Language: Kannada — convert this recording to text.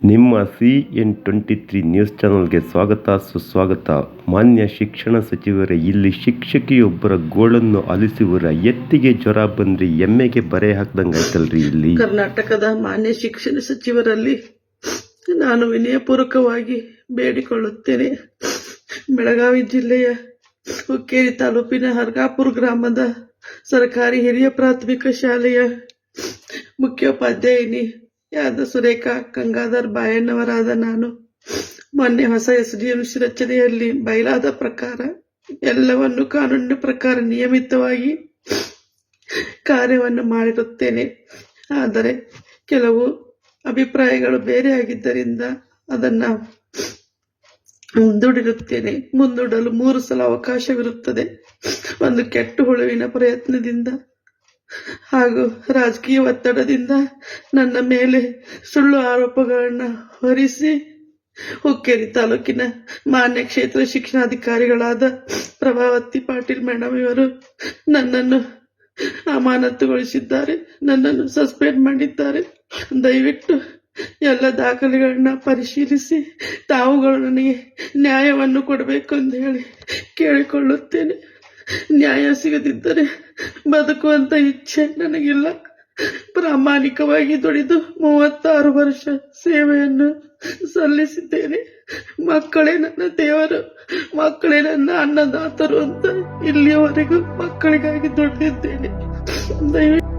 ನಿಮ್ಮ CN23 ನ್ಯೂಸ್ ಚಾನೆಲ್ಗೆ ಸ್ವಾಗತ ಸುಸ್ವಾಗತ. ಮಾನ್ಯ ಶಿಕ್ಷಣ ಸಚಿವರೇ, ಇಲ್ಲಿ ಶಿಕ್ಷಕಿಯೊಬ್ಬರ ಗೋಳನ್ನು ಆಲಿಸುವರ ಎತ್ತಿಗೆ ಜ್ವರ ಬಂದ್ರಿ ಎಮ್ಮೆಗೆ ಬರೆ ಹಾಕ್ದಂಗಾಯ್ತಲ್ರಿ. ಇಲ್ಲಿ ಕರ್ನಾಟಕದ ಮಾನ್ಯ ಶಿಕ್ಷಣ ಸಚಿವರಲ್ಲಿ ನಾನು ವಿನಯಪೂರ್ವಕವಾಗಿ ಬೇಡಿಕೊಳ್ಳುತ್ತೇನೆ. ಬೆಳಗಾವಿ ಜಿಲ್ಲೆಯ ಹುಕ್ಕೇರಿ ತಾಲೂಕಿನ ಹರ್ಗಾಪುರ ಗ್ರಾಮದ ಸರ್ಕಾರಿ ಹಿರಿಯ ಪ್ರಾಥಮಿಕ ಶಾಲೆಯ ಮುಖ್ಯೋಪಾಧ್ಯಾಯಿನಿ ಯಾದ ಸುರೇಖಾ ಗಂಗಾಧರ್ ಬಾಯಣ್ಣವರಾದ ನಾನು ಮೊನ್ನೆ ಹೊಸ SDMC ರಚನೆಯಲ್ಲಿ ಬಯಲಾದ ಪ್ರಕಾರ ಎಲ್ಲವನ್ನು ಕಾನೂನಿನ ಪ್ರಕಾರ ನಿಯಮಿತವಾಗಿ ಕಾರ್ಯವನ್ನು ಮಾಡಿರುತ್ತೇನೆ. ಆದರೆ ಕೆಲವು ಅಭಿಪ್ರಾಯಗಳು ಬೇರೆಯಾಗಿದ್ದರಿಂದ ಅದನ್ನು ಮುಂದೂಡಿರುತ್ತೇನೆ. ಮುಂದೂಡಲು 3 ಸಲ ಅವಕಾಶವಿರುತ್ತದೆ. ಒಂದು ಕೆಟ್ಟ ಹುಳುವಿನ ಪ್ರಯತ್ನದಿಂದ ಹಾಗೂ ರಾಜಕೀಯ ಒತ್ತಡದಿಂದ ನನ್ನ ಮೇಲೆ ಸುಳ್ಳು ಆರೋಪಗಳನ್ನು ಹೊರಿಸಿ ಹುಕ್ಕೇರಿ ತಾಲೂಕಿನ ಮಾನ್ಯ ಕ್ಷೇತ್ರ ಶಿಕ್ಷಣಾಧಿಕಾರಿಗಳಾದ ಪ್ರಭಾವತಿ ಪಾಟೀಲ್ ಮೇಡಮ್ ಇವರು ನನ್ನನ್ನು ಅಮಾನತುಗೊಳಿಸಿದ್ದಾರೆ, ನನ್ನನ್ನು ಸಸ್ಪೆಂಡ್ ಮಾಡಿದ್ದಾರೆ. ದಯವಿಟ್ಟು ಎಲ್ಲ ದಾಖಲೆಗಳನ್ನ ಪರಿಶೀಲಿಸಿ ತಾವುಗಳು ನನಗೆ ನ್ಯಾಯವನ್ನು ಕೊಡಬೇಕು ಅಂತ ಹೇಳಿ ಕೇಳಿಕೊಳ್ಳುತ್ತೇನೆ. ನ್ಯಾಯ ಸಿಗದಿದ್ದರೆ ಬದುಕುವಂತ ಇಚ್ಛೆ ನನಗಿಲ್ಲ. ಪ್ರಾಮಾಣಿಕವಾಗಿ ದುಡಿದು 36 ವರ್ಷ ಸೇವೆಯನ್ನು ಸಲ್ಲಿಸಿದ್ದೇನೆ. ಮಕ್ಕಳೇ ನನ್ನ ದೇವರು, ಮಕ್ಕಳೇ ನನ್ನ ಅನ್ನದಾತರು ಅಂತ ಇಲ್ಲಿಯವರೆಗೂ ಮಕ್ಕಳಿಗಾಗಿ ದುಡಿದಿದ್ದೇನೆ. ದಯವಿಟ್ಟು